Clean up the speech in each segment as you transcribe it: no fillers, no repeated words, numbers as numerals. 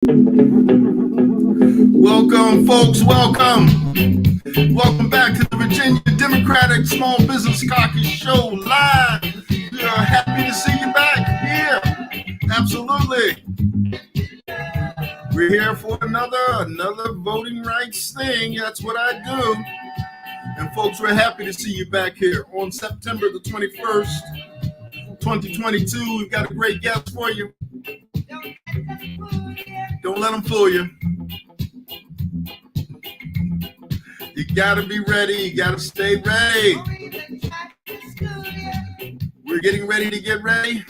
Welcome, folks. Welcome. Welcome back to the Virginia Democratic Small Business Caucus Show live. We are happy to see you back here. Absolutely. We're here for another voting rights thing. That's what I do. And folks, we're happy to see you back here on September the 21st, 2022. We've got a great guest for you. Don't let them fool you. You gotta be ready. You gotta stay ready. We're getting ready to get ready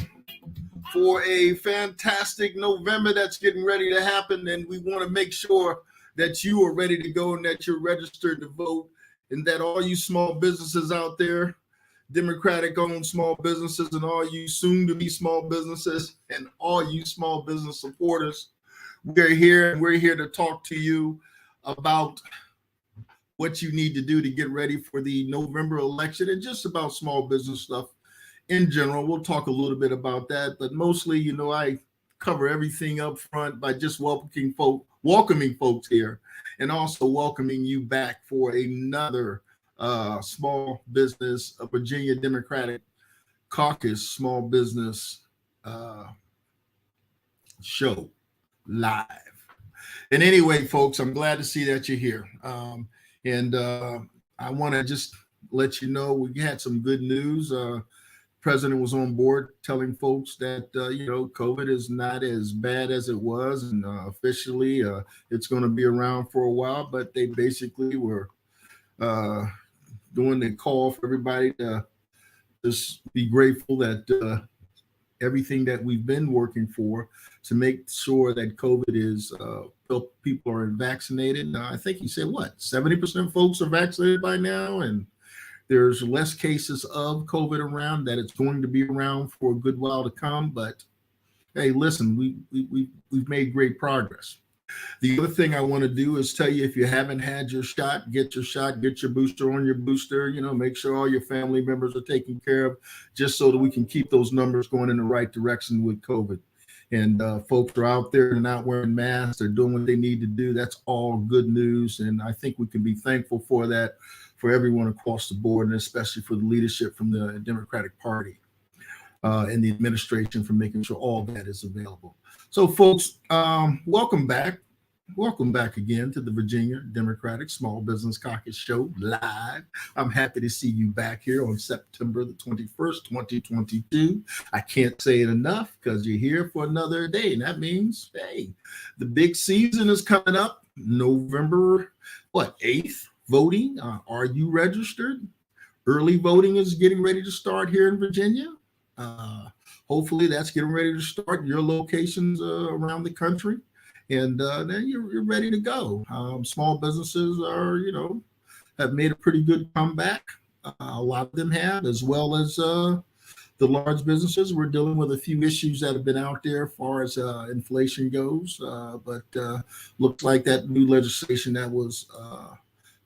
for a fantastic November that's getting ready to happen. And we want to make sure that you are ready to go and that you're registered to vote, and that all you small businesses out there, Democratic-owned small businesses, and all you soon-to-be small businesses, and all you small business supporters, we're here, and we're here to talk to you about what you need to do to get ready for the November election, and just about small business stuff in general. We'll talk a little bit about that, but mostly, I cover everything up front by just welcoming folks here, and also welcoming you back for another small business, a Virginia Democratic Caucus small business show live. And anyway, folks, I'm glad to see that you're here. And I want to just let you know we had some good news. President was on board telling folks that, COVID is not as bad as it was. And officially, it's going to be around for a while. But they basically were doing the call for everybody to just be grateful that everything that we've been working for to make sure that COVID is people are vaccinated. I think he said 70% of folks are vaccinated by now, and there's less cases of COVID around, that it's going to be around for a good while to come. But hey, listen, we've made great progress. The other thing I want to do is tell you, if you haven't had your shot, get your booster on your booster. Make sure all your family members are taken care of, just so that we can keep those numbers going in the right direction with COVID. And folks are out there and not wearing masks. They're doing what they need to do. That's all good news. And I think we can be thankful for that, for everyone across the board, and especially for the leadership from the Democratic Party and the administration for making sure all that is available. So, folks, welcome back. Welcome back again to the Virginia Democratic Small Business Caucus Show live. I'm happy to see you back here on September the 21st, 2022. I can't say it enough, because you're here for another day. And that means, hey, the big season is coming up. November, 8th, voting. Are you registered? Early voting is getting ready to start here in Virginia. Hopefully that's getting ready to start in your locations around the country. And then you're ready to go. Small businesses have made a pretty good comeback. A lot of them have, as well as the large businesses. We're dealing with a few issues that have been out there as far as inflation goes. But looks like that new legislation that was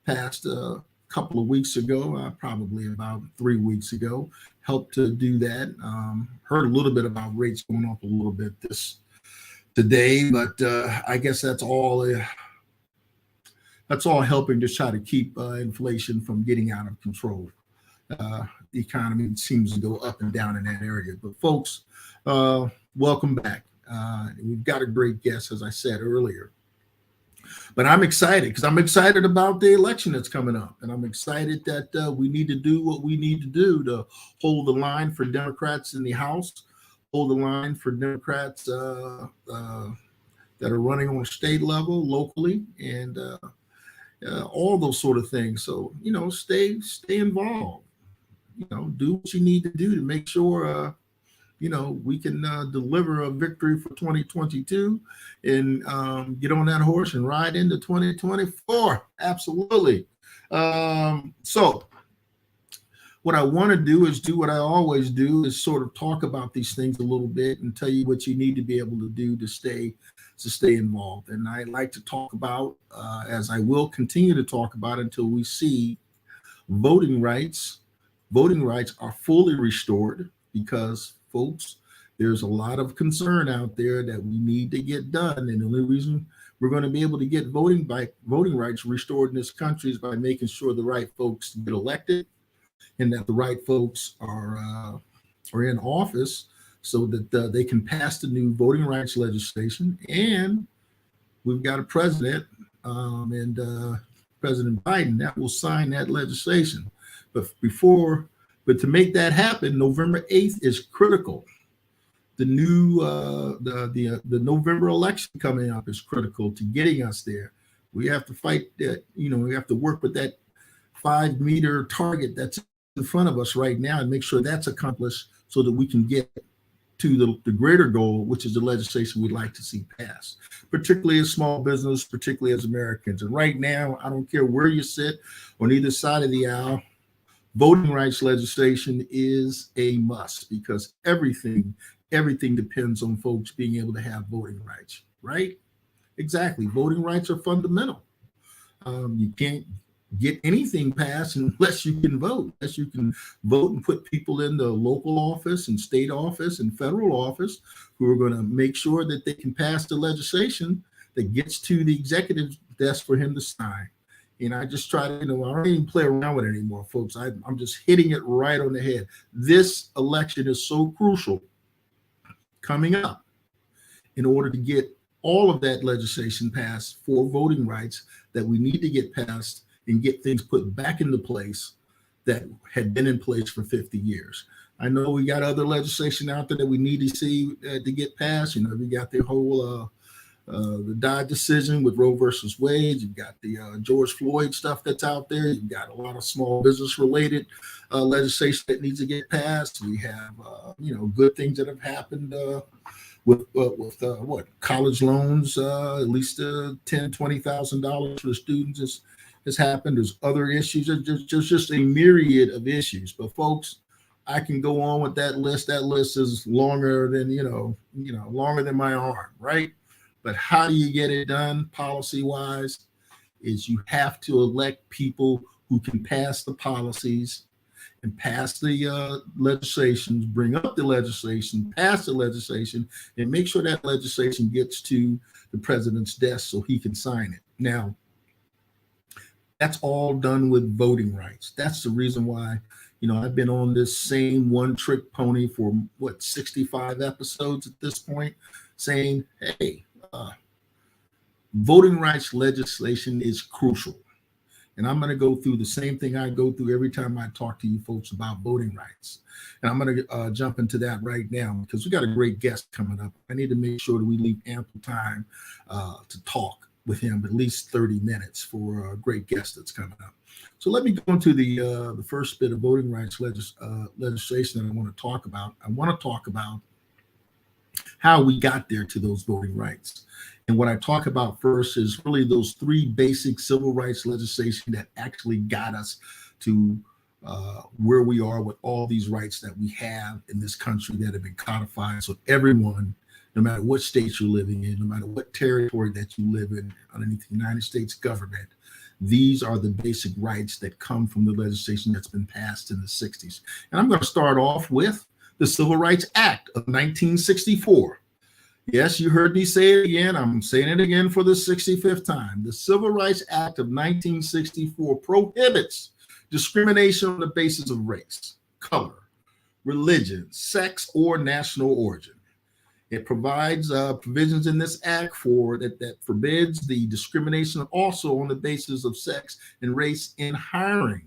passed a couple of weeks ago, probably about 3 weeks ago, helped to do that. Heard a little bit about rates going up a little bit today, but I guess that's all helping to try to keep inflation from getting out of control. The economy seems to go up and down in that area. But folks, welcome back. We've got a great guest, as I said earlier. But I'm excited, because I'm excited about the election that's coming up. And I'm excited that we need to do what we need to do to hold the line for Democrats in the House, hold the line for Democrats that are running on a state level, locally, and all those sort of things. So, stay involved. Do what you need to do to make sure, we can deliver a victory for 2022 and get on that horse and ride into 2024. Absolutely. So what I want to do is do what I always do, is sort of talk about these things a little bit and tell you what you need to be able to do to stay involved. And I like to talk about, as I will continue to talk about until we see voting rights are fully restored, because folks, There's a lot of concern out there that we need to get done, and the only reason we're going to be able to get voting rights restored in this country is by making sure the right folks get elected and that the right folks are in office so that they can pass the new voting rights legislation. And we've got a president and President Biden that will sign that legislation. But to make that happen, November 8th is critical. The new the November election coming up is critical to getting us there. We have to fight that. We have to work with that 5-meter target that's in front of us right now and make sure that's accomplished so that we can get to the greater goal, which is the legislation we'd like to see passed, particularly as small business, particularly as Americans. And right now, I don't care where you sit on either side of the aisle, voting rights legislation is a must because everything depends on folks being able to have voting rights, right? Exactly. Voting rights are fundamental. You can't get anything passed unless you can vote, and put people in the local office and state office and federal office who are going to make sure that they can pass the legislation that gets to the executive desk for him to sign. And I just try to, I don't even play around with it anymore, folks. I'm just hitting it right on the head. This election is so crucial coming up in order to get all of that legislation passed for voting rights that we need to get passed and get things put back into place that had been in place for 50 years. I know we got other legislation out there that we need to see to get passed. We got the whole the Dodd decision with Roe versus Wade. You've got the George Floyd stuff that's out there. You've got a lot of small business related legislation that needs to get passed. We have good things that have happened with college loans, at least $10,000-$20,000 for the students has happened. There's other issues. There's just a myriad of issues. But folks, I can go on with that list. That list is longer than longer than my arm, right? But how do you get it done policy-wise? Is you have to elect people who can pass the policies and pass the legislations, bring up the legislation, pass the legislation, and make sure that legislation gets to the president's desk so he can sign it. Now, that's all done with voting rights. That's the reason why, I've been on this same one-trick pony for 65 episodes at this point, saying, hey, voting rights legislation is crucial. And I'm going to go through the same thing I go through every time I talk to you folks about voting rights. And I'm going to jump into that right now because we got a great guest coming up. I need to make sure that we leave ample time to talk with him, at least 30 minutes for a great guest that's coming up. So let me go into the first bit of voting rights legislation that I want to talk about. I want to talk about how we got there to those voting rights. And what I talk about first is really those 3 basic civil rights legislation that actually got us to where we are with all these rights that we have in this country that have been codified. So everyone, no matter what state you're living in, no matter what territory that you live in underneath the United States government, these are the basic rights that come from the legislation that's been passed in the 60s. And I'm going to start off with the Civil Rights Act of 1964. Yes, you heard me say it again. I'm saying it again for the 65th time. The Civil Rights Act of 1964 prohibits discrimination on the basis of race, color, religion, sex, or national origin. It provides provisions in this act that forbids the discrimination also on the basis of sex and race in hiring,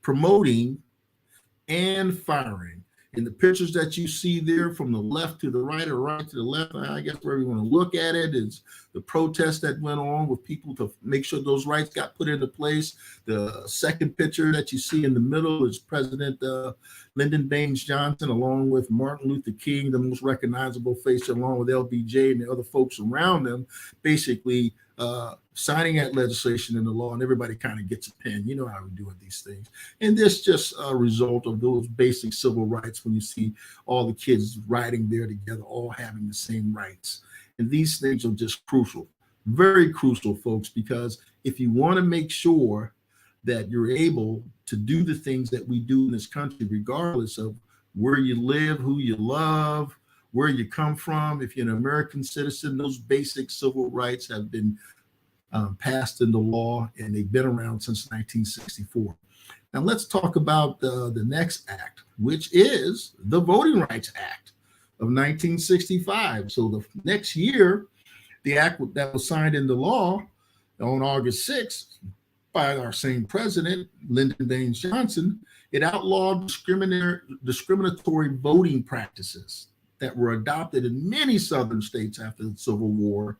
promoting, and firing. In the pictures that you see there from the left to the right or right to the left, I guess where we want to look at it is the protest that went on with people to make sure those rights got put into place. The second picture that you see in the middle is President Lyndon Baines Johnson, along with Martin Luther King, the most recognizable face, along with LBJ and the other folks around them, basically signing that legislation into law, and everybody kind of gets a pen. You know how we do with these things. And this just a result of those basic civil rights when you see all the kids riding there together, all having the same rights. And these things are just crucial, very crucial, folks, because if you want to make sure that you're able to do the things that we do in this country, regardless of where you live, who you love, where you come from. If you're an American citizen, those basic civil rights have been passed into law, and they've been around since 1964. Now let's talk about the next act, which is the Voting Rights Act of 1965. So the next year, the act that was signed into law on August 6th by our same president, Lyndon Baines Johnson, it outlawed discriminatory voting practices that were adopted in many southern states after the Civil War.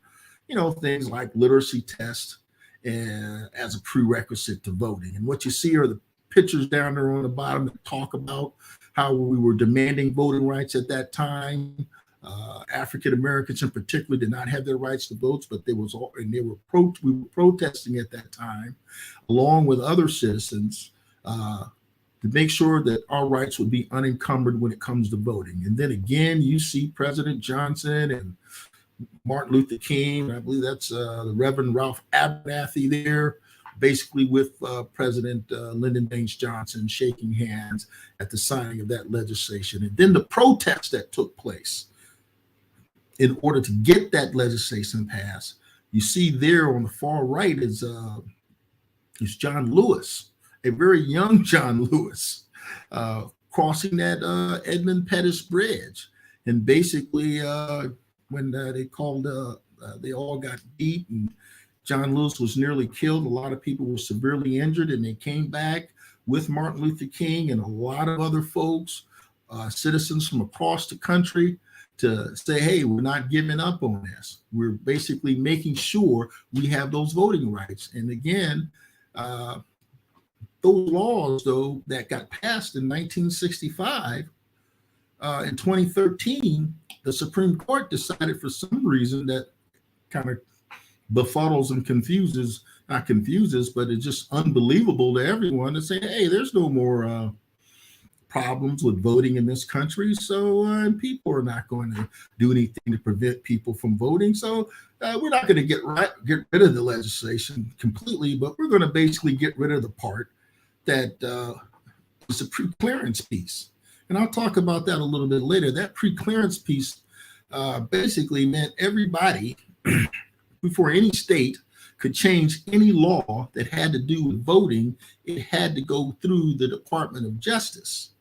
You know, things like literacy tests as a prerequisite to voting. And what you see are the pictures down there on the bottom that talk about how we were demanding voting rights at that time. African Americans in particular did not have their rights to vote, but we were protesting at that time, along with other citizens, to make sure that our rights would be unencumbered when it comes to voting. And then again, you see President Johnson and Martin Luther King, I believe that's the Reverend Ralph Abernathy there, basically with President Lyndon Baines Johnson shaking hands at the signing of that legislation. And then the protests that took place in order to get that legislation passed. You see there on the far right is John Lewis, a very young John Lewis, crossing that Edmund Pettus Bridge. And basically, when they all got beat and John Lewis was nearly killed, a lot of people were severely injured, and they came back with Martin Luther King and a lot of other folks, citizens from across the country, to say, hey, we're not giving up on this. We're basically making sure we have those voting rights. And again, those laws, though, that got passed in 1965, in 2013, the Supreme Court decided for some reason that kind of befuddles and not confuses, but it's just unbelievable to everyone to say, hey, there's no more problems with voting in this country. So people are not going to do anything to prevent people from voting. So we're not going to get rid of the legislation completely, but we're going to basically get rid of the part that is a pre-clearance piece. And I'll talk about that a little bit later. That pre-clearance piece basically meant everybody, before any state could change any law that had to do with voting, it had to go through the Department of Justice.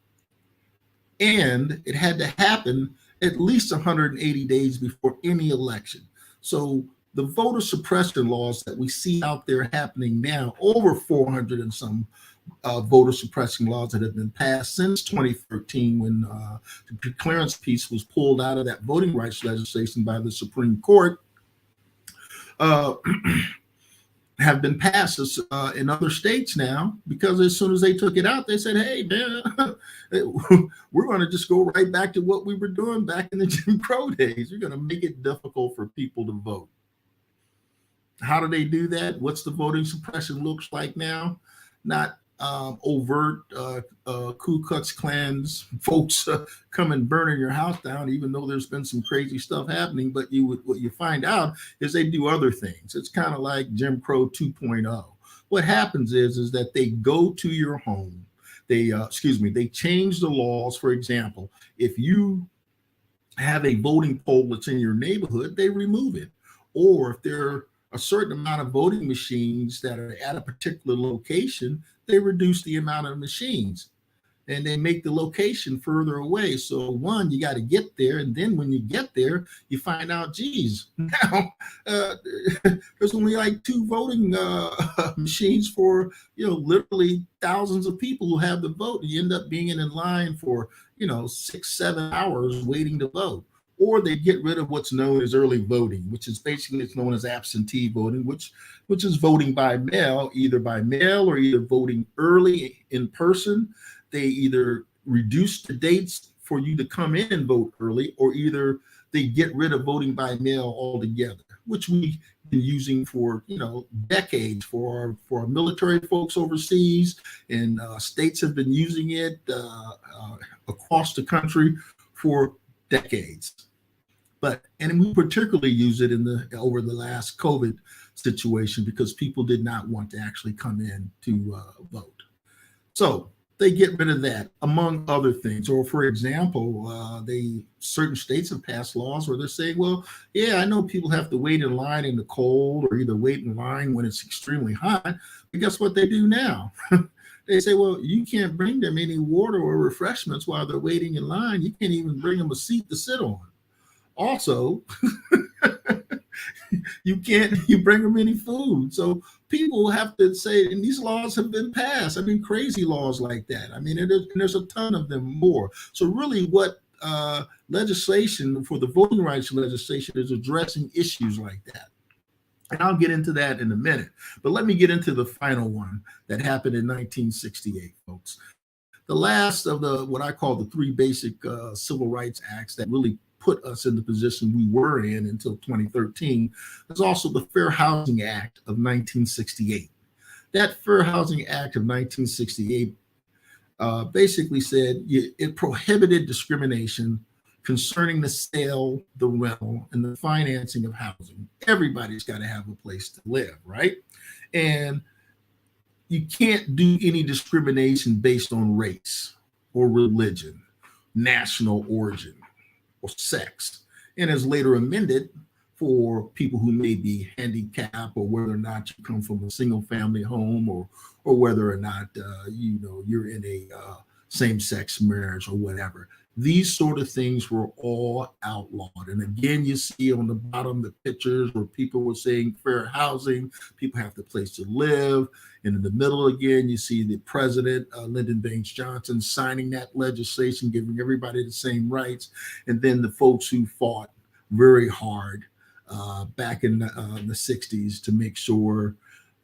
And it had to happen at least 180 days before any election. So the voter suppression laws that we see out there happening now, over 400 and some voter suppressing laws that have been passed since 2013, when the pre-clearance piece was pulled out of that voting rights legislation by the Supreme Court, have been passed in other states now, because as soon as they took it out, they said, hey, man, we're going to just go right back to what we were doing back in the Jim Crow days. We're going to make it difficult for people to vote. How do they do that? What's the voting suppression looks like now? Not overt Ku Klux Klans folks come and burning your house down, even though there's been some crazy stuff happening. But what you find out is they do other things. It's kind of like Jim Crow 2.0. What happens is that they go to your home. They change the laws. For example, if you have a voting poll that's in your neighborhood, they remove it. Or if there are a certain amount of voting machines that are at a particular location, they reduce the amount of machines, and they make the location further away. So one, you got to get there. And then when you get there, you find out, geez, now there's only like 2 voting machines for, literally thousands of people who have the vote. And you end up being in line for, 6-7 hours waiting to vote. Or they get rid of what's known as early voting, which is basically it's known as absentee voting, which is voting by mail, either or either voting early in person. They either reduce the dates for you to come in and vote early, or either they get rid of voting by mail altogether, which we've been using for decades for our military folks overseas, and states have been using it across the country for decades. And we particularly use it over the last COVID situation, because people did not want to actually come in to vote. So they get rid of that, among other things. Or, for example, certain states have passed laws where they're saying, well, yeah, I know people have to wait in line in the cold or either wait in line when it's extremely hot. But guess what they do now? They say, well, you can't bring them any water or refreshments while they're waiting in line. You can't even bring them a seat to sit on. Also, you bring them any food. So people have to say, and these laws have been passed. I mean, crazy laws like that. I mean, there's a ton of them more. So really what legislation for the voting rights legislation is addressing issues like that. And I'll get into that in a minute. But let me get into the final one that happened in 1968, folks. The last of what I call the three basic civil rights acts that really put us in the position we were in until 2013 is also the Fair Housing Act of 1968. That Fair Housing Act of 1968 basically said it prohibited discrimination concerning the sale, the rental, and the financing of housing. Everybody's got to have a place to live, right? And you can't do any discrimination based on race or religion, national origin, or sex, and is later amended for people who may be handicapped, or whether or not you come from a single family home, or whether or not you're in a same-sex marriage or whatever. These sort of things were all outlawed. And again, you see on the bottom the pictures where people were saying fair housing, people have the place to live. And in the middle again, you see the president, Lyndon Baines Johnson, signing that legislation, giving everybody the same rights. And then the folks who fought very hard back in the 60s to make sure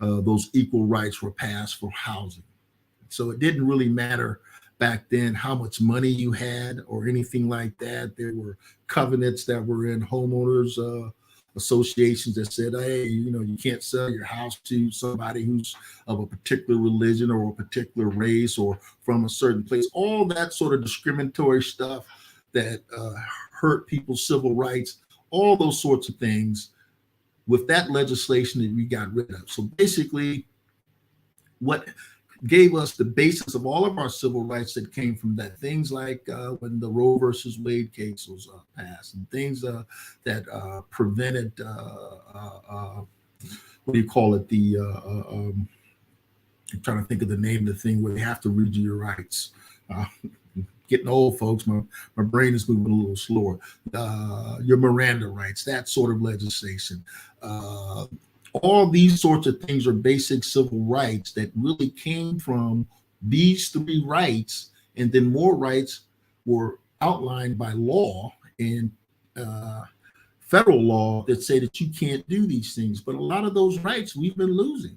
those equal rights were passed for housing. So it didn't really matter back then how much money you had or anything like that. There were covenants that were in homeowners associations that said, hey, you can't sell your house to somebody who's of a particular religion or a particular race or from a certain place. All that sort of discriminatory stuff that hurt people's civil rights, all those sorts of things with that legislation that we got rid of. So basically what gave us the basis of all of our civil rights that came from that. Things like when the Roe versus Wade case was passed, and things that prevented, what do you call it? I'm trying to think of the name of the thing where they have to read you your rights. Getting old, folks, my brain is moving a little slower. Your Miranda rights, that sort of legislation. All these sorts of things are basic civil rights that really came from these three rights, and then more rights were outlined by law and federal law that say that you can't do these things. But a lot of those rights we've been losing.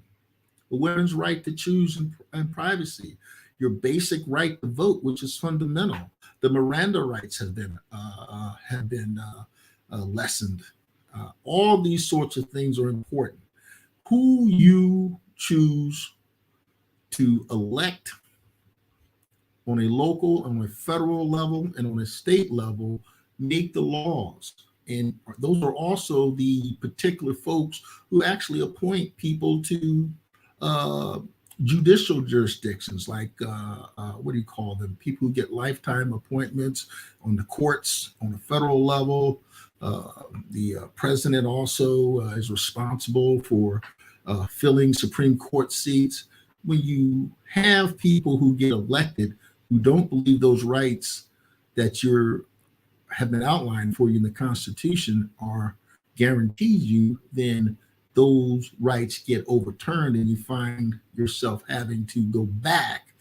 The women's right to choose and privacy, your basic right to vote, which is fundamental. The Miranda rights have been lessened. All these sorts of things are important. Who you choose to elect on a local, on a federal level, and on a state level make the laws. And those are also the particular folks who actually appoint people to judicial jurisdictions, like what do you call them? People who get lifetime appointments on the courts on a federal level. The president also is responsible for filling Supreme Court seats. When you have people who get elected who don't believe those rights that have been outlined for you in the Constitution are guaranteed you, then those rights get overturned, and you find yourself having to go back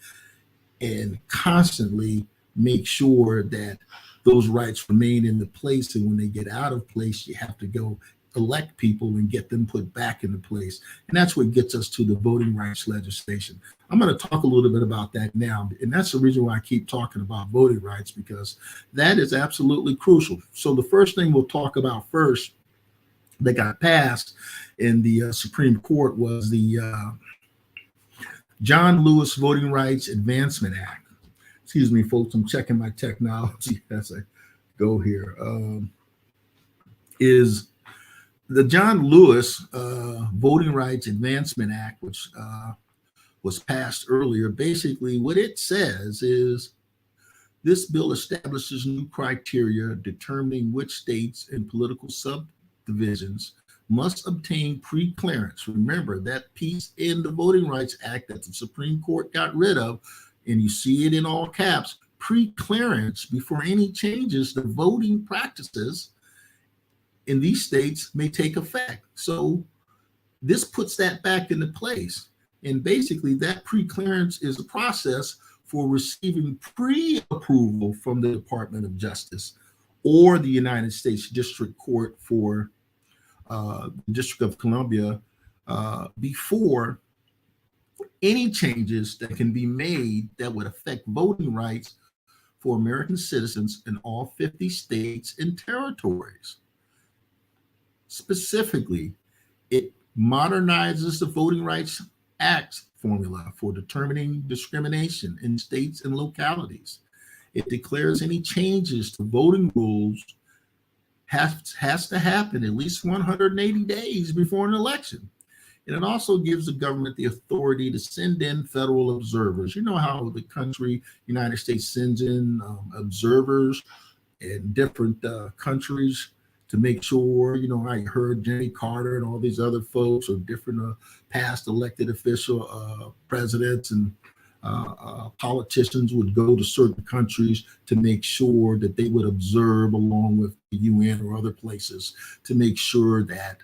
and constantly make sure that those rights remain in the place. And when they get out of place, you have to go elect people and get them put back into place. And that's what gets us to the voting rights legislation. I'm going to talk a little bit about that now. And that's the reason why I keep talking about voting rights, because that is absolutely crucial. So the first thing we'll talk about first that got passed in the Supreme Court was the John Lewis Voting Rights Advancement Act. Excuse me, folks, I'm checking my technology as I go here. Is the John Lewis Voting Rights Advancement Act, which was passed earlier. Basically, what it says is this bill establishes new criteria determining which states and political subdivisions must obtain pre-clearance. Remember that piece in the Voting Rights Act that the Supreme Court got rid of, and you see it in all caps, pre-clearance before any changes to voting practices in these states may take effect. So this puts that back into place. And basically that pre-clearance is a process for receiving pre-approval from the Department of Justice or the United States District Court for the District of Columbia before any changes that can be made that would affect voting rights for American citizens in all 50 states and territories. Specifically, it modernizes the Voting Rights Act formula for determining discrimination in states and localities. It declares any changes to voting rules has to happen at least 180 days before an election. And it also gives the government the authority to send in federal observers. You know how the country, United States, sends in observers in different countries to make sure, you know, I heard Jimmy Carter and all these other folks or different past elected official presidents and politicians would go to certain countries to make sure that they would observe along with the UN or other places to make sure that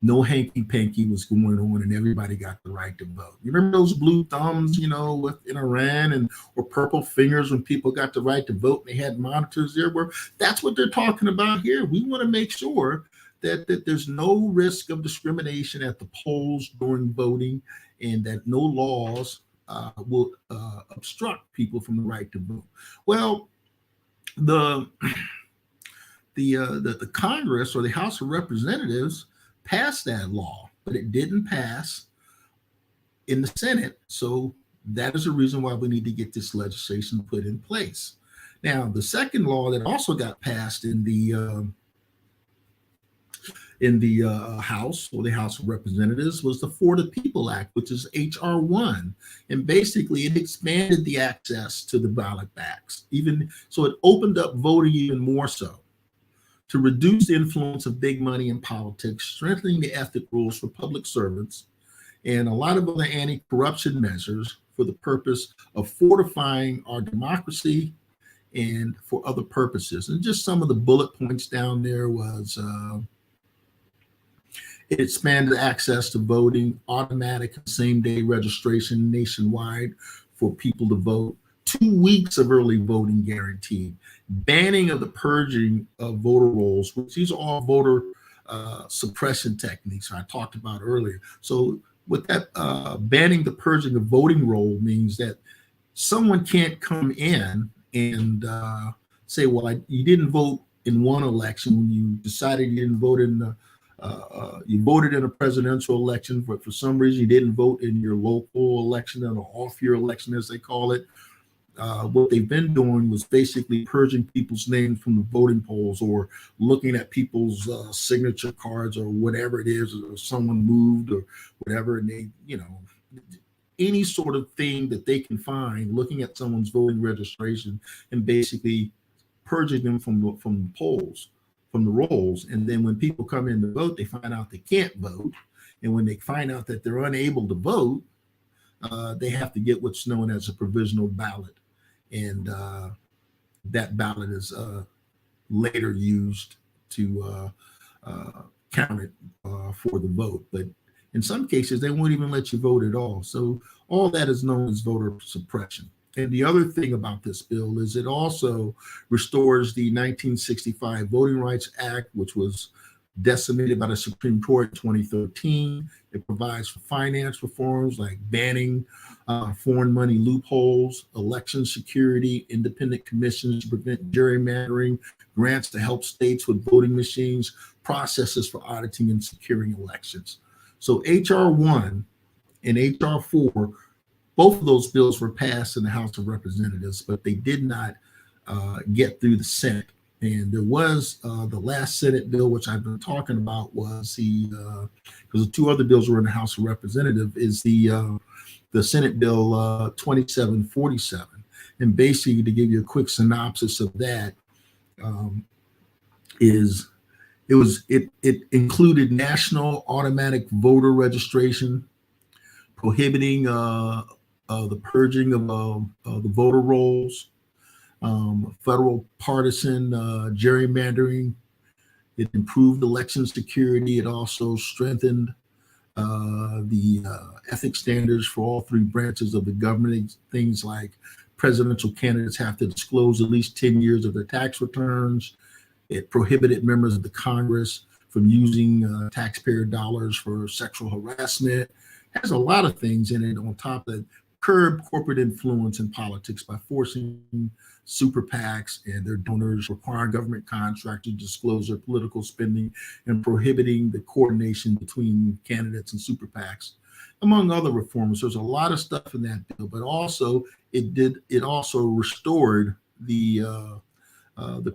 no hanky-panky was going on and everybody got the right to vote. You remember those blue thumbs, you know, in Iran and or purple fingers when people got the right to vote and they had monitors there? Where that's what they're talking about here. We want to make sure that there's no risk of discrimination at the polls during voting and that no laws will obstruct people from the right to vote. Well, the Congress or the House of Representatives passed that law, but it didn't pass in the Senate. So that is the reason why we need to get this legislation put in place. Now, the second law that also got passed in the House or the House of Representatives was the For the People Act, which is H.R. 1. And basically it expanded the access to the ballot box, even so it opened up voting even more so, to reduce the influence of big money in politics, strengthening the ethic rules for public servants, and a lot of other anti-corruption measures for the purpose of fortifying our democracy and for other purposes. And just some of the bullet points down there was it expanded access to voting, automatic same-day registration nationwide for people to vote, 2 weeks of early voting guaranteed, banning of the purging of voter rolls, which these are all voter suppression techniques I talked about earlier. So with that, banning the purging of voting roll means that someone can't come in and say, well, you didn't vote in one election when you decided you didn't vote in the you voted in a presidential election, but for some reason you didn't vote in your local election or off-year election, as they call it. What they've been doing was basically purging people's names from the voting polls or looking at people's signature cards or whatever it is, or someone moved or whatever, and they, you know, any sort of thing that they can find, looking at someone's voting registration and basically purging them from the polls, from the rolls. And then when people come in to vote, they find out they can't vote. And when they find out that they're unable to vote, they have to get what's known as a provisional ballot. And that ballot is later used to count it for the vote. But in some cases, they won't even let you vote at all. So all that is known as voter suppression. And the other thing about this bill is it also restores the 1965 Voting Rights Act, which was decimated by the Supreme Court in 2013. It provides for finance reforms like banning foreign money loopholes, election security, independent commissions to prevent gerrymandering, grants to help states with voting machines, processes for auditing and securing elections. So H.R. 1 and H.R. 4, both of those bills were passed in the House of Representatives, but they did not get through the Senate. And there was the last Senate bill, which I've been talking about, was because the two other bills were in the House of Representatives, is the Senate Bill 2747. And basically, to give you a quick synopsis of that, is it included national automatic voter registration, prohibiting the purging of the voter rolls, federal partisan gerrymandering. It improved election security. It also strengthened the ethics standards for all three branches of the government. Things like presidential candidates have to disclose at least 10 years of their tax returns. It prohibited members of the Congress from using taxpayer dollars for sexual harassment. It has a lot of things in it on top of that. Curb corporate influence in politics by forcing super PACs and their donors, requiring government contractors to disclose their political spending, and prohibiting the coordination between candidates and super PACs, among other reforms. There's a lot of stuff in that bill, but also it also restored the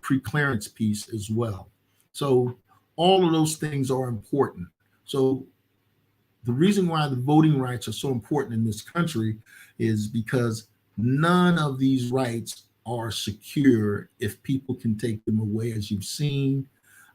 pre-clearance piece as well. So all of those things are important. So the reason why the voting rights are so important in this country is because none of these rights are secure if people can take them away, as you've seen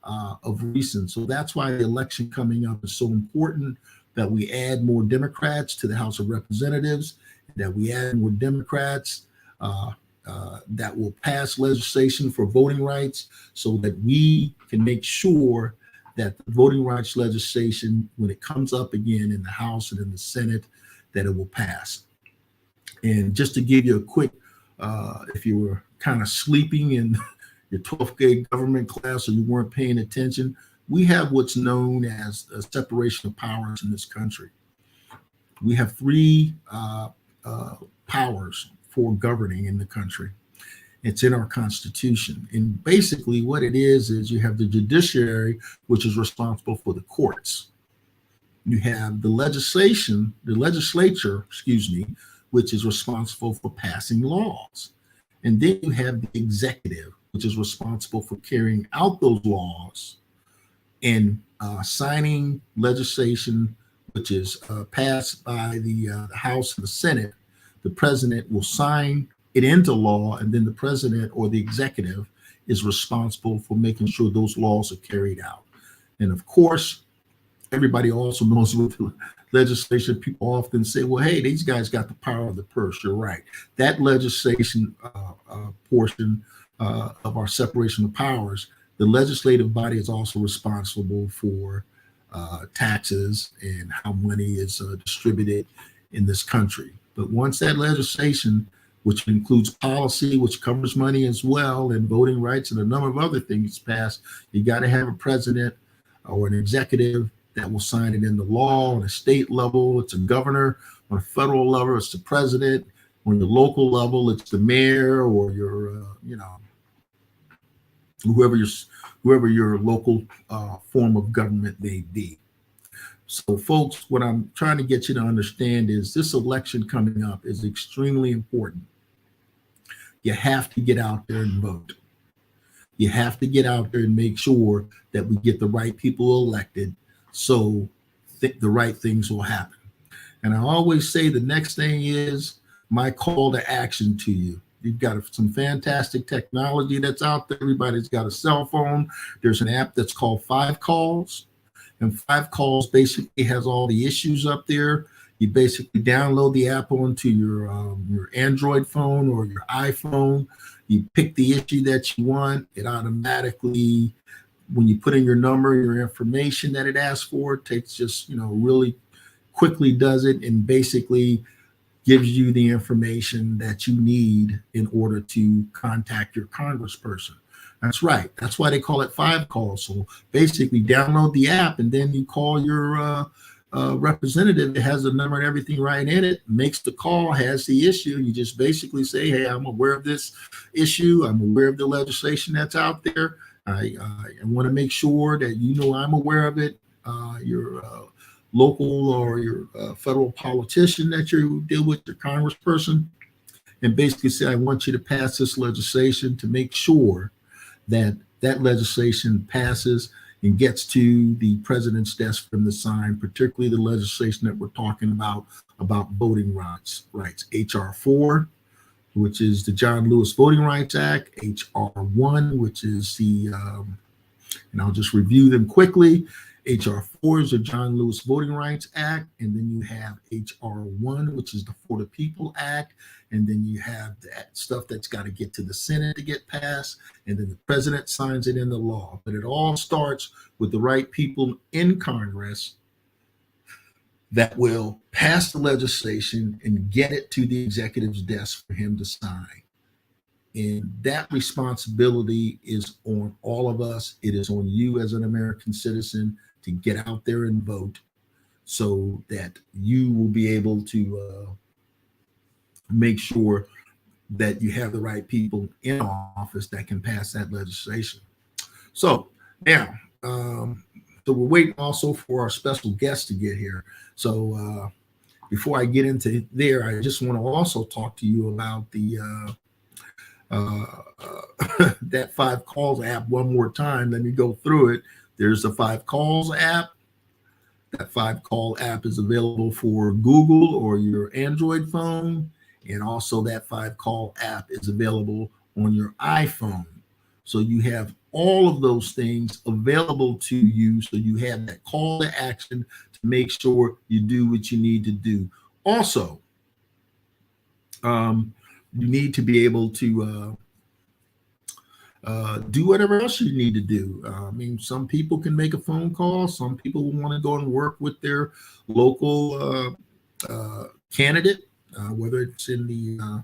of recent. So that's why the election coming up is so important, that we add more Democrats to the House of Representatives, that we add more Democrats that will pass legislation for voting rights, so that we can make sure that the voting rights legislation, when it comes up again in the House and in the Senate, that it will pass. And just to give you a quick, if you were kind of sleeping in your 12th grade government class or you weren't paying attention, we have what's known as a separation of powers in this country. We have three powers for governing in the country. It's in our Constitution. And basically what it is you have the judiciary, which is responsible for the courts. You have the legislature, which is responsible for passing laws. And then you have the executive, which is responsible for carrying out those laws and signing legislation, which is passed by the House and the Senate. The president will sign it into law, and then the president or the executive is responsible for making sure those laws are carried out. And of course, everybody also knows with legislation, people often say, well, hey, these guys got the power of the purse. You're right. That legislation portion of our separation of powers, the legislative body is also responsible for taxes and how money is distributed in this country. But once that legislation, which includes policy, which covers money as well, and voting rights and a number of other things passed, you got to have a president or an executive that will sign it into law. On a state level, it's a governor. On a federal level, it's the president. On the local level, it's the mayor or your, whoever your local form of government may be. So folks, what I'm trying to get you to understand is this election coming up is extremely important. You have to get out there and vote. You have to get out there and make sure that we get the right people elected, so the right things will happen. And I always say the next thing is my call to action to you. You've got some fantastic technology that's out there. Everybody's got a cell phone. There's an app that's called 5 Calls. And 5 Calls basically has all the issues up there. You basically download the app onto your Android phone or your iPhone. You pick the issue that you want. It automatically, when you put in your number, your information that it asks for, it takes just, really quickly does it and basically gives you the information that you need in order to contact your congressperson. That's right. That's why they call it 5 Calls. So basically download the app and then you call your representative. It has the number and everything right in it, makes the call, has the issue. You just basically say, hey, I'm aware of this issue. I'm aware of the legislation that's out there. I want to make sure that I'm aware of it. Your local or your federal politician that you deal with, your congressperson, and basically say, I want you to pass this legislation to make sure that legislation passes and gets to the president's desk for him to sign, particularly the legislation that we're talking about voting rights. HR 4, which is the John Lewis Voting Rights Act, HR 1, which is and I'll just review them quickly. HR 4 is the John Lewis Voting Rights Act, and then you have HR 1, which is the For the People Act, and then you have that stuff that's got to get to the Senate to get passed, and then the president signs it into law. But it all starts with the right people in Congress that will pass the legislation and get it to the executive's desk for him to sign. And that responsibility is on all of us. It is on you as an American citizen to get out there and vote so that you will be able to make sure that you have the right people in office that can pass that legislation. So now, so we're waiting also for our special guest to get here. So before I get into there, I just want to also talk to you about the that 5 Calls app one more time. Let me go through it. There's the 5 Calls app. That 5 Call app is available for Google or your Android phone. And also that 5 Call app is available on your iPhone. So you have all of those things available to you. So you have that call to action to make sure you do what you need to do. Also, you need to be able to do whatever else you need to do. I mean, some people can make a phone call. Some people want to go and work with their local candidate, whether it's in the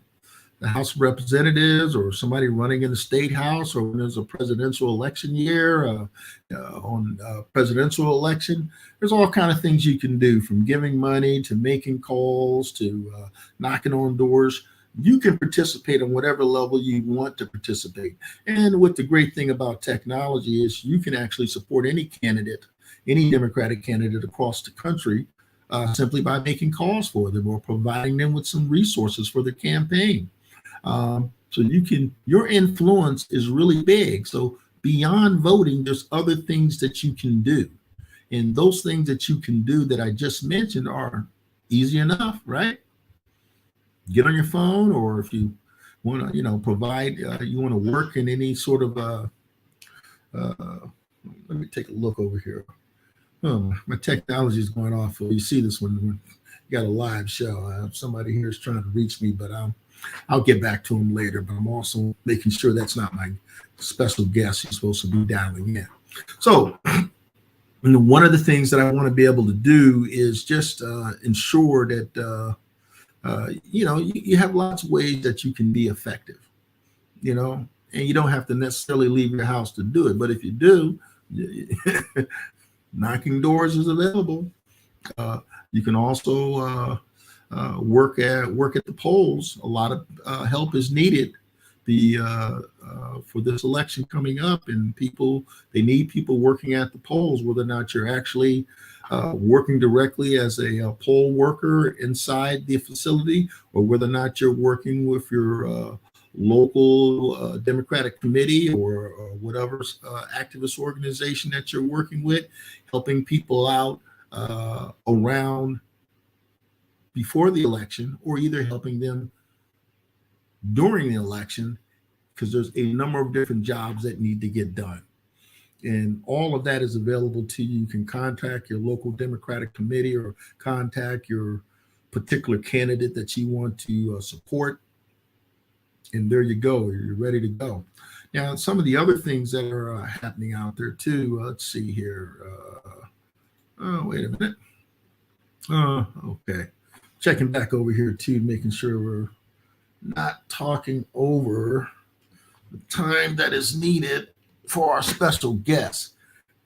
House of Representatives or somebody running in the state house, or when there's a presidential election year on presidential election. There's all kind of things you can do, from giving money to making calls to knocking on doors. You can participate on whatever level you want to participate. And what the great thing about technology is, you can actually support any candidate, any Democratic candidate across the country, simply by making calls for them or providing them with some resources for their campaign. So your influence is really big. So beyond voting, there's other things that you can do. And those things that you can do that I just mentioned are easy enough, right? Get on your phone, or if you want to, provide, you want to work in any sort of, let me take a look over here. Oh, my technology is going off. You see this when you got a live show. Somebody here is trying to reach me, but I'll get back to him later. But I'm also making sure that's not my special guest. He's supposed to be dialing in. So one of the things that I want to be able to do is just ensure that you have lots of ways that you can be effective, and you don't have to necessarily leave your house to do it. But if you do, knocking doors is available. You can also work at the polls. A lot of help is needed for this election coming up, and they need people working at the polls, whether or not you're actually working directly as a poll worker inside the facility, or whether or not you're working with your local Democratic committee or whatever activist organization that you're working with, helping people out around before the election, or either helping them during the election, because there's a number of different jobs that need to get done. And all of that is available to you. You can contact your local Democratic committee or contact your particular candidate that you want to support. And there you go. You're ready to go. Now, some of the other things that are happening out there too. Let's see here. Wait a minute. Okay. Checking back over here too, making sure we're not talking over the time that is needed for our special guest.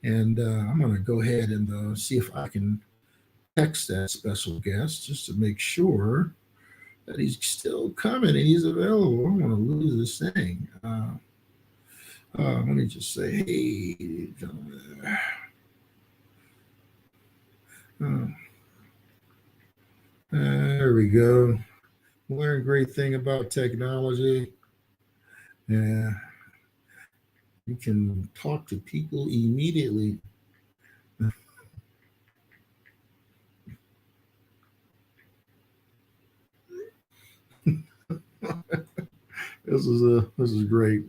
And I'm going to go ahead and see if I can text that special guest just to make sure that he's still coming and he's available. I don't want to lose this thing. Let me just say, hey, gentlemen. There we go. One great thing about technology. Yeah. You can talk to people immediately. This is great.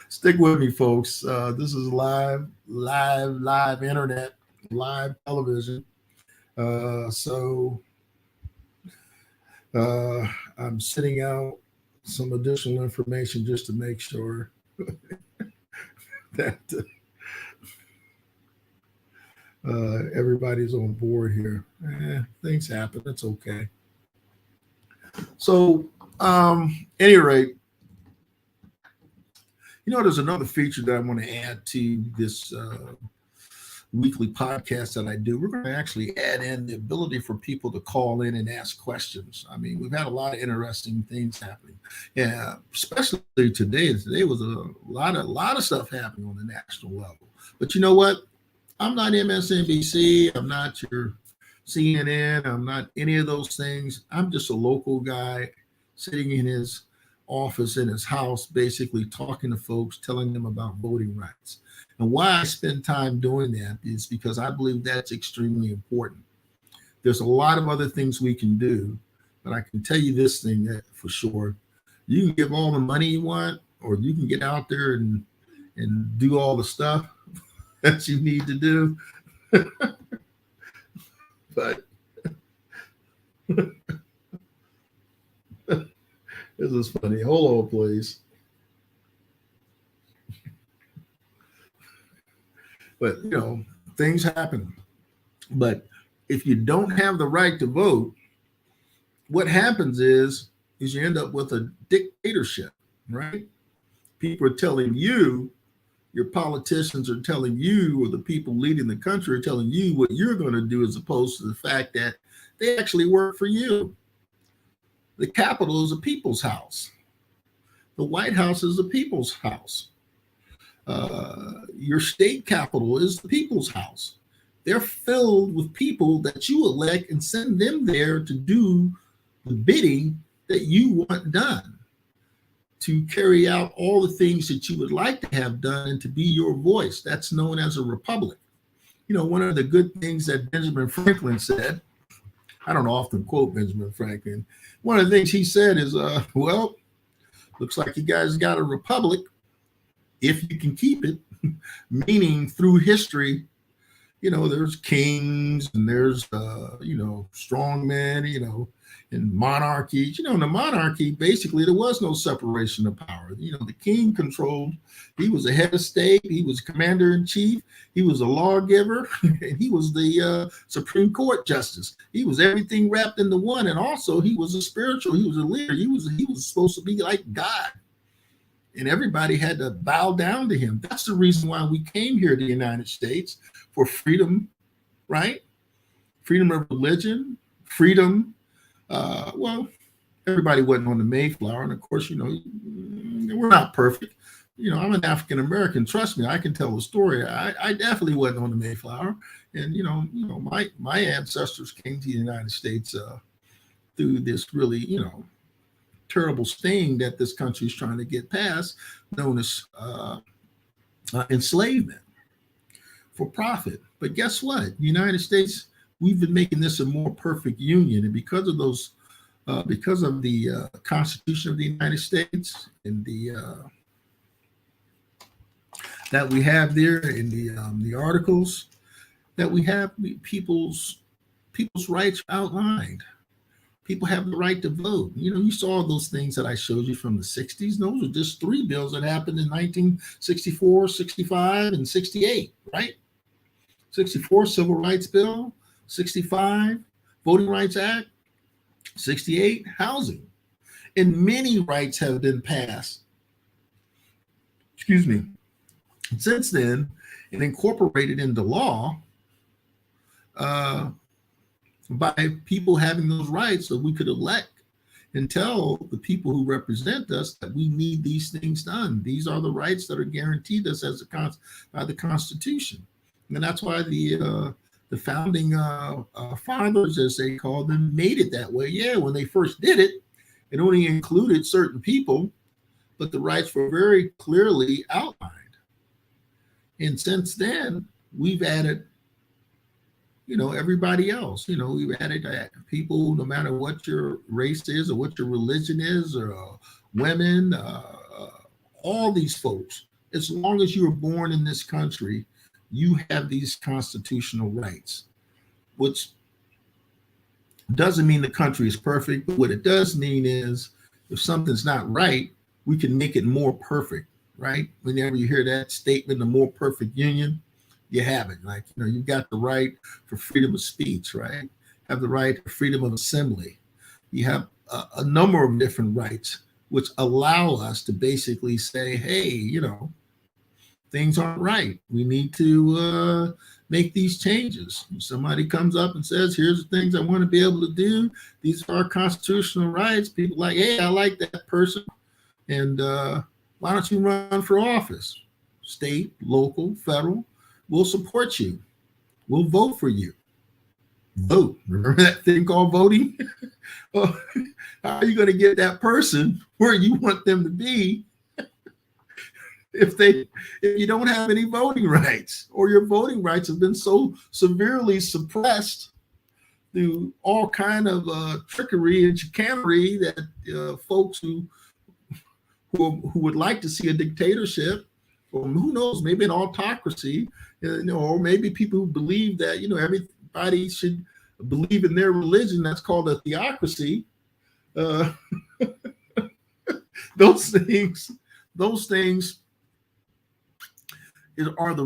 Stick with me, folks. This is live internet, live television. So I'm sending out some additional information just to make sure that everybody's on board here. Things happen. It's okay. So, any rate, there's another feature that I want to add to this weekly podcast that I do. We're going to actually add in the ability for people to call in and ask questions. I mean, we've had a lot of interesting things happening. Yeah, especially today. Today was a lot of stuff happening on the national level. But you know what? I'm not MSNBC. I'm not your CNN. I'm not any of those things. I'm just a local guy sitting in his office in his house, basically talking to folks, telling them about voting rights. And why I spend time doing that is because I believe that's extremely important. There's a lot of other things we can do, but I can tell you this thing for sure. You can give all the money you want, or you can get out there and do all the stuff that you need to do. But this is funny. Hold on, please. But, things happen. But if you don't have the right to vote, what happens is you end up with a dictatorship, right? People are telling you, your politicians are telling you, or the people leading the country are telling you what you're going to do, as opposed to the fact that they actually work for you. The Capitol is a people's house. The White House is a people's house. Your state capital is the people's house. They're filled with people that you elect and send them there to do the bidding that you want done, to carry out all the things that you would like to have done and to be your voice. That's known as a republic. One of the good things that Benjamin Franklin said, I don't often quote Benjamin Franklin. One of the things he said is, well, looks like you guys got a republic if you can keep it, meaning through history, there's kings and there's, strong men, and monarchies. In the monarchy, basically, there was no separation of power. The king controlled, he was the head of state, he was commander in chief, he was a lawgiver, and he was the Supreme Court justice. He was everything wrapped into one. And also, he was a spiritual, he was a leader. He was supposed to be like God. And everybody had to bow down to him. That's the reason why we came here to the United States, for freedom, right? Freedom of religion, freedom. Well, everybody wasn't on the Mayflower. And of course, we're not perfect. I'm an African American. Trust me, I can tell a story. I definitely wasn't on the Mayflower. And, my ancestors came to the United States through this really, terrible stain that this country is trying to get past, known as enslavement for profit. But guess what? The United States, we've been making this a more perfect union, and because of those, because of the Constitution of the United States and the that we have there in the articles, that we have people's rights outlined. People have the right to vote. You saw those things that I showed you from the 60s. Those are just 3 bills that happened in 1964, 65, and 68, right? 64, Civil Rights Bill. 65, Voting Rights Act. 68, housing. And many rights have been passed, since then, and incorporated into law by people having those rights, so we could elect and tell the people who represent us that we need these things done. These are the rights that are guaranteed us by the Constitution. And that's why the founding fathers, as they call them, made it that way. Yeah, when they first did it, it only included certain people, but the rights were very clearly outlined. And since then, we've added, everybody else. We've added people, no matter what your race is or what your religion is, or women, all these folks. As long as you were born in this country, you have these constitutional rights, which doesn't mean the country is perfect, but what it does mean is if something's not right, we can make it more perfect, right? Whenever you hear that statement, the more perfect union, you have it. Like, you've got the right for freedom of speech, right? Have the right to freedom of assembly. You have a number of different rights, which allow us to basically say, hey, things aren't right. We need to make these changes. If somebody comes up and says, here's the things I want to be able to do. These are our constitutional rights. People like, hey, I like that person. And why don't you run for office? State, local, federal. We'll support you. We'll vote for you. Vote. Remember that thing called voting? Well, how are you going to get that person where you want them to be if you don't have any voting rights, or your voting rights have been so severely suppressed through all kind of trickery and chicanery that folks who would like to see a dictatorship, or who knows, maybe an autocracy, or maybe people who believe that everybody should believe in their religion. That's called a theocracy. Those things are the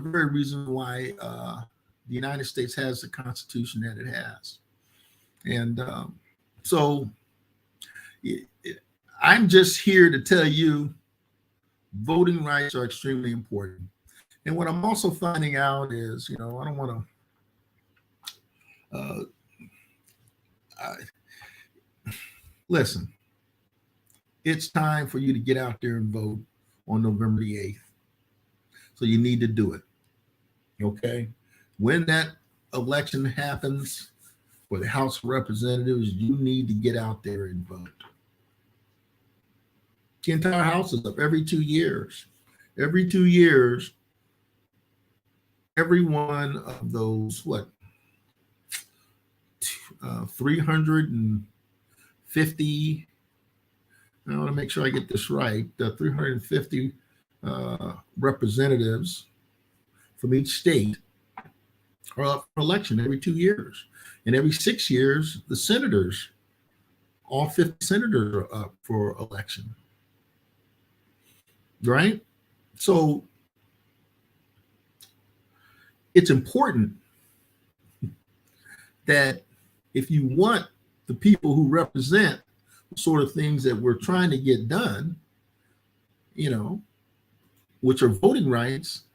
very reason why the United States has the Constitution that it has. And so I'm just here to tell you voting rights are extremely important. And what I'm also finding out is, I don't want to listen, it's time for you to get out there and vote on November the 8th. So you need to do it. Okay. When that election happens for the House of Representatives, you need to get out there and vote. The entire House is up every 2 years. Every 2 years, every one of those, 350, I want to make sure I get this right, 350 representatives from each state are up for election every 2 years. And every 6 years, the senators, all 50 senators are up for election. Right? So it's important that if you want the people who represent the sort of things that we're trying to get done, which are voting rights,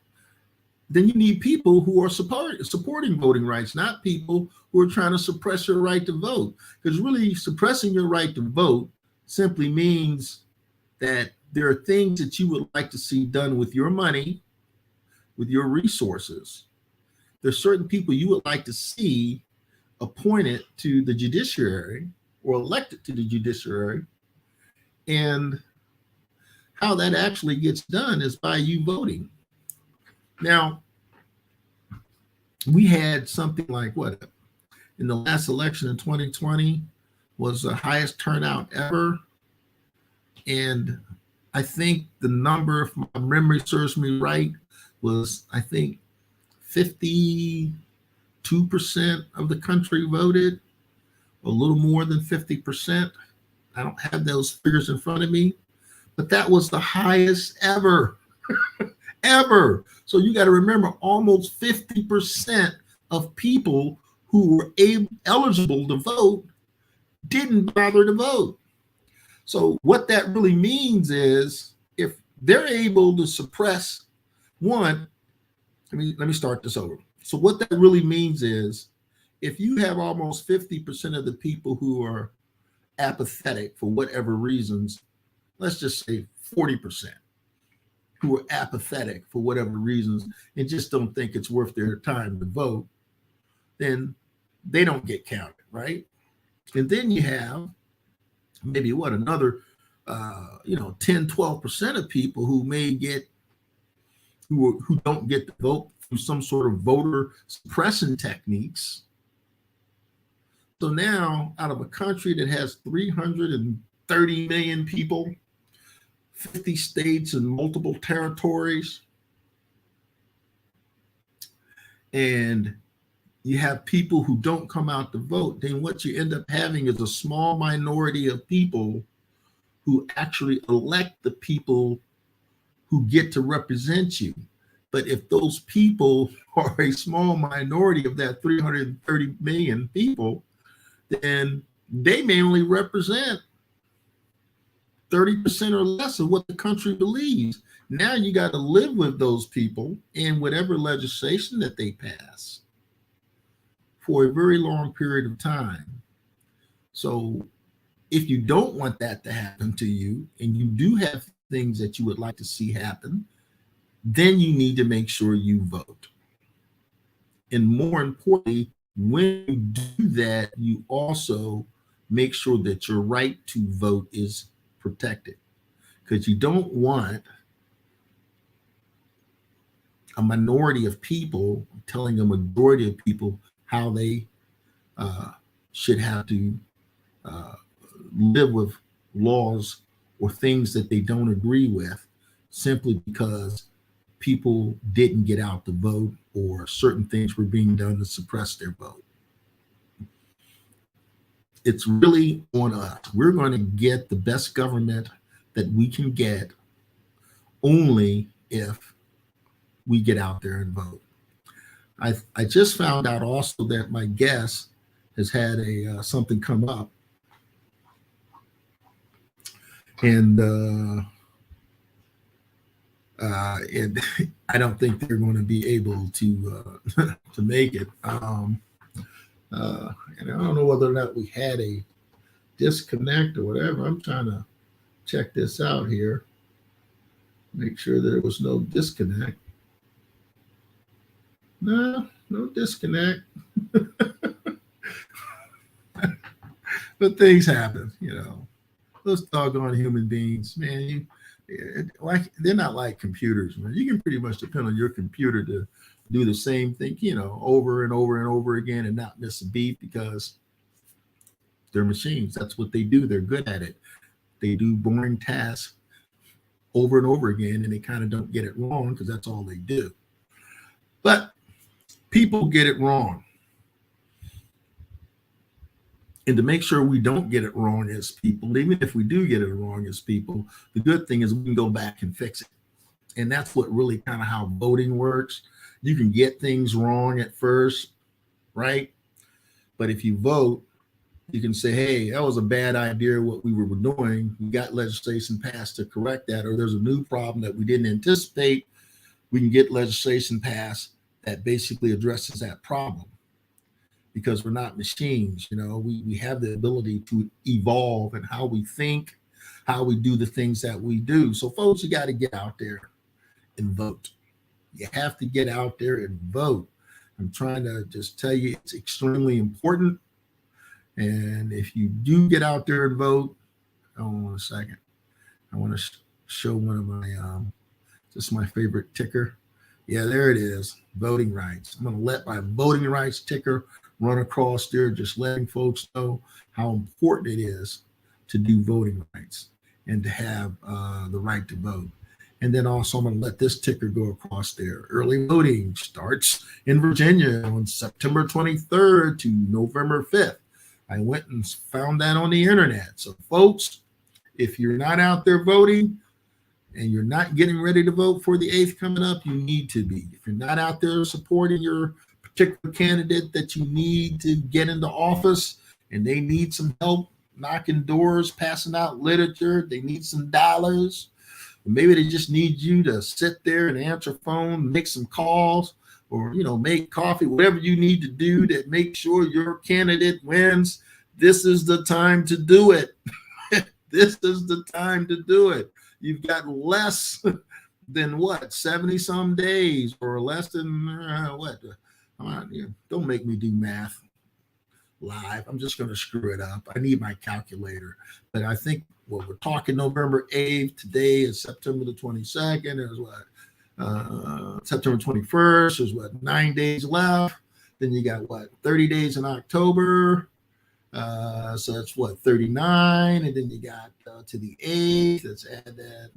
then you need people who are supporting voting rights, not people who are trying to suppress your right to vote. Because really, suppressing your right to vote simply means that there are things that you would like to see done with your money, with your resources. There's certain people you would like to see appointed to the judiciary or elected to the judiciary. And how that actually gets done is by you voting. Now, we had something like in the last election in 2020 was the highest turnout ever. And I think the number, if my memory serves me right, was, I think, 52% of the country voted, a little more than 50%. I don't have those figures in front of me, but that was the highest ever, ever. So you got to remember, almost 50% of people who were eligible to vote didn't bother to vote. So what that really means is, if they're able to suppress one, let me start this over. So what that really means is, if you have almost 50% of the people who are apathetic for whatever reasons, let's just say 40%, who are apathetic for whatever reasons and just don't think it's worth their time to vote, then they don't get counted, right? And then you have maybe another 10, 12% of people who may get who don't get the vote through some sort of voter suppression techniques. So now, out of a country that has 330 million people, 50 states and multiple territories, and you have people who don't come out to vote, then what you end up having is a small minority of people who actually elect the people who get to represent you. But if those people are a small minority of that 330 million people, then they may only represent 30% or less of what the country believes. Now you got to live with those people in whatever legislation that they pass for a very long period of time. So if you don't want that to happen to you, and you do have things that you would like to see happen, then you need to make sure you vote. And more importantly, when you do that, you also make sure that your right to vote is protected, because you don't want a minority of people telling a majority of people how they should have to live with laws or things that they don't agree with, simply because people didn't get out to vote or certain things were being done to suppress their vote. It's really on us. We're going to get the best government that we can get only if we get out there and vote. I just found out also that my guest has had something come up, and I don't think they're going to be able to to make it. And I don't know whether or not we had a disconnect or whatever. I'm trying to check this out here, make sure there was no disconnect. No disconnect. But things happen, Those doggone human beings, man. They're not like computers, man. You can pretty much depend on your computer to do the same thing, over and over and over again and not miss a beat, because they're machines. That's what they do. They're good at it. They do boring tasks over and over again, and they kind of don't get it wrong because that's all they do. But people get it wrong. And to make sure we don't get it wrong as people, even if we do get it wrong as people, the good thing is we can go back and fix it. And that's what really kind of how voting works. You can get things wrong at first, right? But if you vote, you can say, hey, that was a bad idea what we were doing. We got legislation passed to correct that, or there's a new problem that we didn't anticipate. We can get legislation passed that basically addresses that problem, because we're not machines. We have the ability to evolve in how we think, how we do the things that we do. So folks, you got to get out there and vote. You have to get out there and vote. I'm trying to just tell you, it's extremely important. And if you do get out there and vote, hold on a second. I want to show one of my, just my favorite ticker. Yeah, there it is, voting rights. I'm going to let my voting rights ticker run across there, just letting folks know how important it is to do voting rights and to have the right to vote. And then also I'm going to let this ticker go across there. Early voting starts in Virginia on September 23rd to November 5th. I went and found that on the internet. So folks, if you're not out there voting and you're not getting ready to vote for the 8th coming up, you need to be. If you're not out there supporting your particular candidate that you need to get into office, and they need some help knocking doors, passing out literature, they need some dollars, or maybe they just need you to sit there and answer phone, make some calls, or make coffee, whatever you need to do to make sure your candidate wins, this is the time to do it. This is the time to do it. You've got less than 70 some days, or less than don't make me do math. live. I'm just going to screw it up. I need my calculator. But I think, well, we're talking November 8th. Today is September the 22nd. There's what? September 21st. There's what? 9 days left. Then you got what? 30 days in October. So that's what? 39. And then you got to the 8th. Let's add that.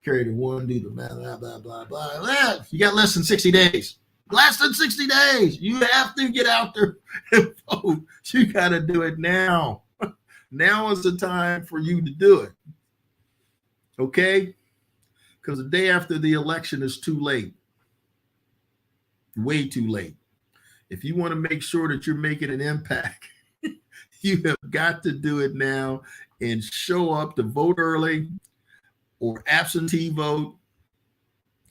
Carry the one, do the math, blah, blah, blah, blah. You got less than 60 days. Less than 60 days. You have to get out there and vote. You got to do it now. Now is the time for you to do it. Okay? Because the day after the election is too late. Way too late. If you want to make sure that you're making an impact, you have got to do it now and show up to vote early or absentee vote.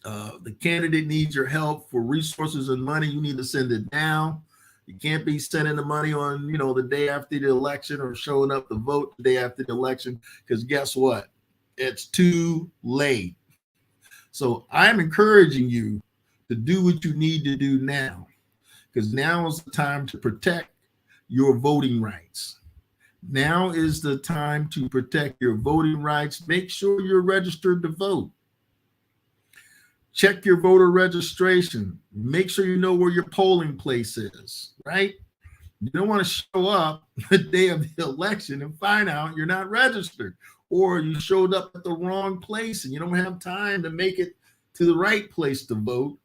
The candidate needs your help for resources and money. You need to send it now. You can't be sending the money on, the day after the election or showing up to vote the day after the election, because guess what? It's too late. So I'm encouraging you to do what you need to do now, because now is the time to protect your voting rights. Now is the time to protect your voting rights. Make sure you're registered to vote. Check your voter registration. Make sure you know where your polling place is, right? You don't want to show up the day of the election and find out you're not registered, or you showed up at the wrong place and you don't have time to make it to the right place to vote.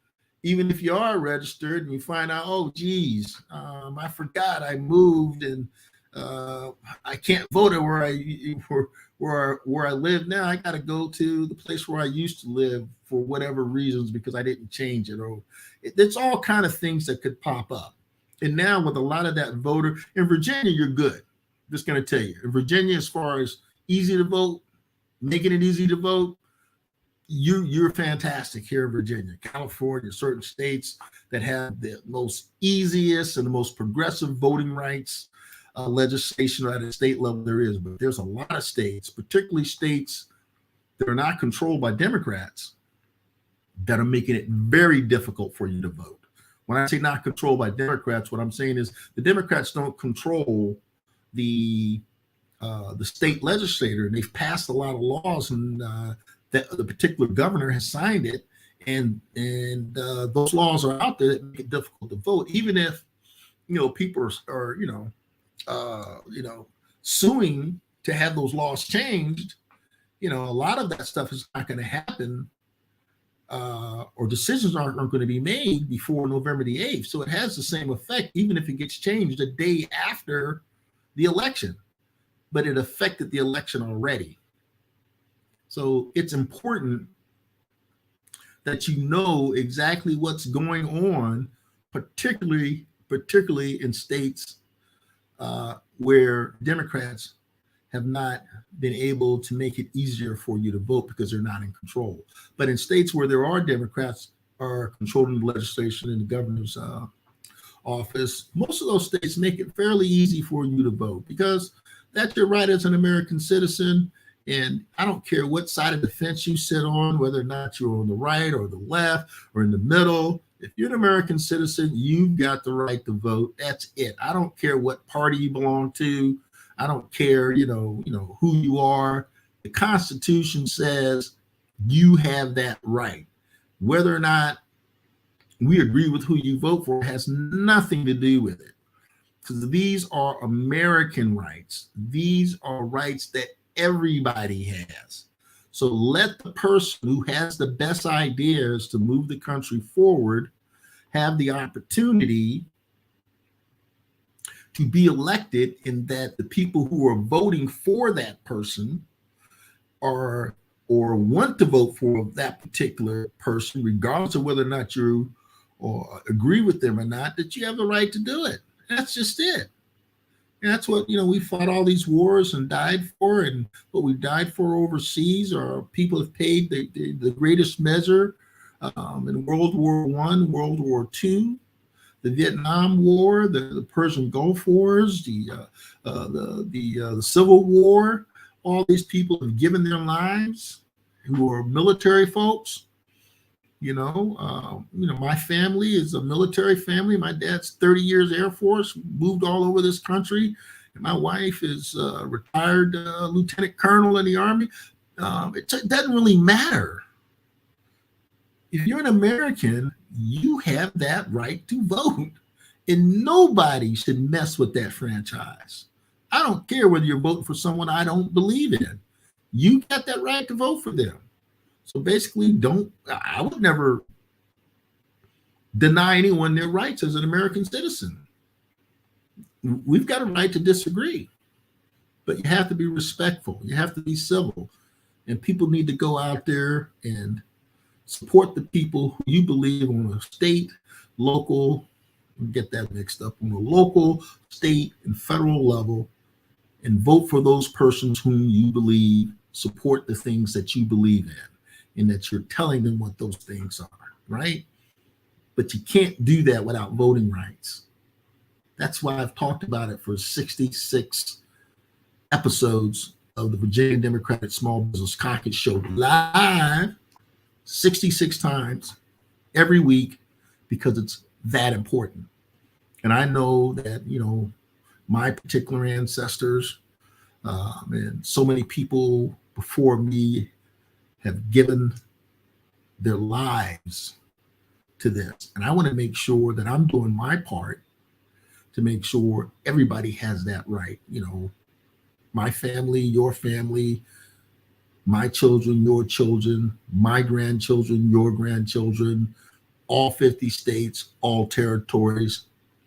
Even if you are registered and you find out, oh, geez, I forgot I moved and I can't vote at where I live now. I got to go to the place where I used to live for whatever reasons because I didn't change it. Or it's all kind of things that could pop up. And now with a lot of that voter in Virginia, you're good. I'm just going to tell you, in Virginia, as far as easy to vote, making it easy to vote, you're fantastic here in Virginia. California, certain states that have the most easiest and the most progressive voting rights legislation at a state level there is. But there's a lot of states, particularly states that are not controlled by Democrats, that are making it very difficult for you to vote. When I say not controlled by Democrats, what I'm saying is the Democrats don't control the state legislature. They've passed a lot of laws, and that the particular governor has signed it, and those laws are out there that make it difficult to vote. Even if people are suing to have those laws changed, a lot of that stuff is not going to happen, or decisions aren't going to be made before November the 8th. So it has the same effect, even if it gets changed a day after the election, but it affected the election already. So it's important that you know exactly what's going on, particularly in states where Democrats have not been able to make it easier for you to vote because they're not in control. But in states where there are Democrats are controlling the legislation in the governor's office, most of those states make it fairly easy for you to vote, because that's your right as an American citizen. And I don't care what side of the fence you sit on, whether or not you're on the right or the left or in the middle. If you're an American citizen, you've got the right to vote. That's it. I don't care what party you belong to. I don't care, who you are. The Constitution says you have that right. Whether or not we agree with who you vote for has nothing to do with it, because these are American rights. These are rights that everybody has. So let the person who has the best ideas to move the country forward have the opportunity to be elected, and that the people who are voting for that person or want to vote for that particular person, regardless of whether or not you agree with them or not, that you have the right to do it. That's just it. And that's what, we fought all these wars and died for, and what we've died for overseas, or people have paid the greatest measure in World War I, World War II, the Vietnam War, the Persian Gulf Wars, the Civil War. All these people have given their lives, who are military folks, My family is a military family. My dad's 30 years Air Force, moved all over this country. And my wife is a retired lieutenant colonel in the Army. It doesn't really matter. If you're an American, you have that right to vote. And nobody should mess with that franchise. I don't care whether you're voting for someone I don't believe in. You got that right to vote for them. So basically, I would never deny anyone their rights as an American citizen. We've got a right to disagree, but you have to be respectful. You have to be civil. And people need to go out there and support the people who you believe on a state, local, get that mixed up, on a local, state, and federal level, and vote for those persons whom you believe support the things that you believe in, and that you're telling them what those things are, right? But you can't do that without voting rights. That's why I've talked about it for 66 episodes of the Virginia Democratic Small Business Caucus show live 66 times every week, because it's that important. And I know that, my particular ancestors and so many people before me have given their lives to this. And I want to make sure that I'm doing my part to make sure everybody has that right. My family, your family, my children, your children, my grandchildren, your grandchildren, all 50 states, all territories.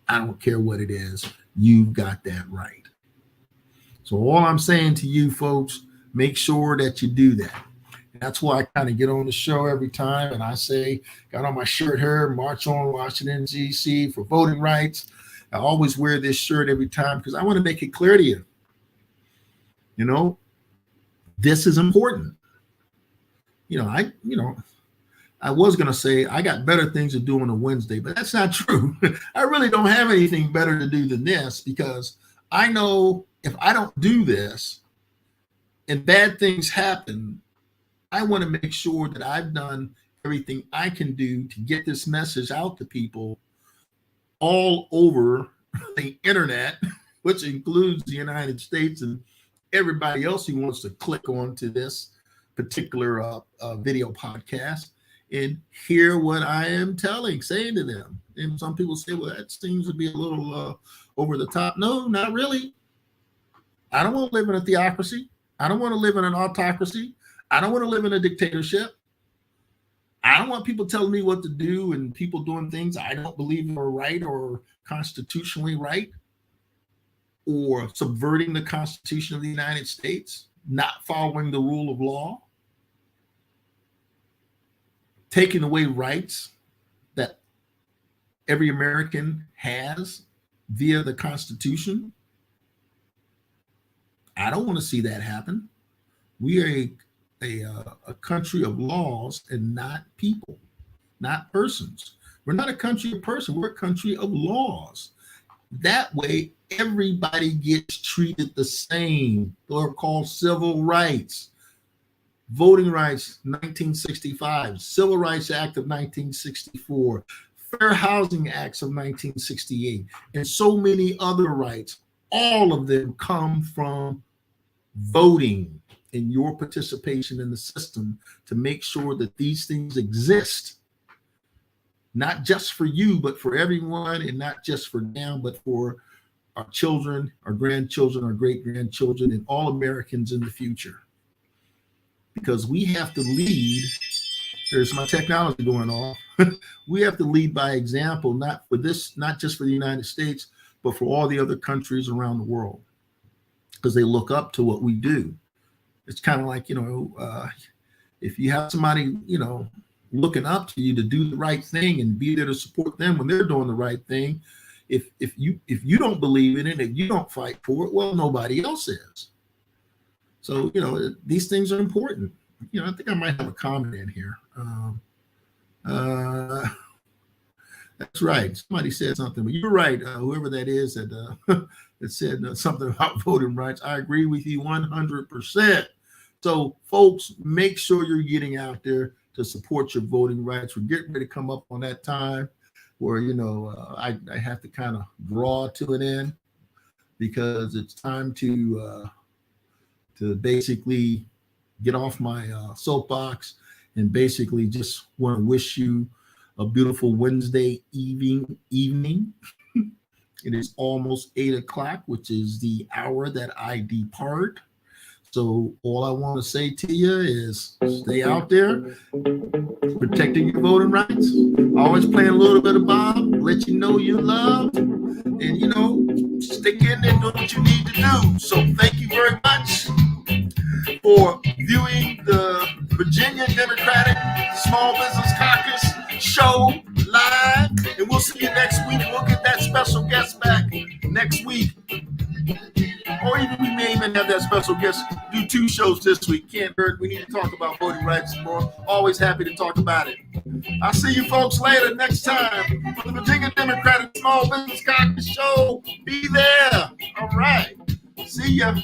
I don't care what it is. You've got that right. So all I'm saying to you folks, make sure that you do that. That's why I kind of get on the show every time and I say, got on my shirt here, March on Washington, D.C. for voting rights. I always wear this shirt every time because I want to make it clear to you. This is important. I was going to say I got better things to do on a Wednesday, but that's not true. I really don't have anything better to do than this, because I know if I don't do this and bad things happen, I want to make sure that I've done everything I can do to get this message out to people all over the internet, which includes the United States and everybody else who wants to click on to this particular video podcast and hear what I am saying to them. And some people say, well, that seems to be a little over the top. No, not really. I don't want to live in a theocracy. I don't want to live in an autocracy. I don't want to live in a dictatorship. I don't want people telling me what to do and people doing things I don't believe are right or constitutionally right, or subverting the Constitution of the United States, not following the rule of law, taking away rights that every American has via the Constitution. I don't want to see that happen. We are a country of laws and not people, not persons. We're not a country of persons. We're a country of laws. That way, everybody gets treated the same. They're called civil rights. Voting rights, 1965. Civil Rights Act of 1964. Fair Housing Acts of 1968. And so many other rights. All of them come from voting and your participation in the system to make sure that these things exist. Not just for you, but for everyone, and not just for now, but for our children, our grandchildren, our great-grandchildren, and all Americans in the future. Because we have to lead. There's my technology going off. We have to lead by example, not just for the United States, but for all the other countries around the world, because they look up to what we do. It's kind of like, if you have somebody, looking up to you to do the right thing and be there to support them when they're doing the right thing. If you don't believe in it and you don't fight for it, well, nobody else is. So, these things are important. I think I might have a comment in here. That's right. Somebody said something, but you're right. Whoever that is that said something about voting rights, I agree with you 100%. So, folks, make sure you're getting out there. to support your voting rights. We're getting ready to come up on that time where, I have to kind of draw to an end, because it's time to basically get off my soapbox and basically just want to wish you a beautiful Wednesday evening. It is almost 8 o'clock, which is the hour that I depart. So all I want to say to you is stay out there, protecting your voting rights. Always playing a little bit of Bob, let you know you're loved, and stick in there, do what you need to do. So thank you very much for viewing the Virginia Democratic Small Business Caucus show live, and we'll see you next week. We'll get that special guest back next week. Or even we may even have that special guest do 2 shows this week. Can't hurt. We need to talk about voting rights more. Always happy to talk about it. I'll see you folks later next time for the Virginia Democratic Small Business Caucus show. Be there. All right. See ya.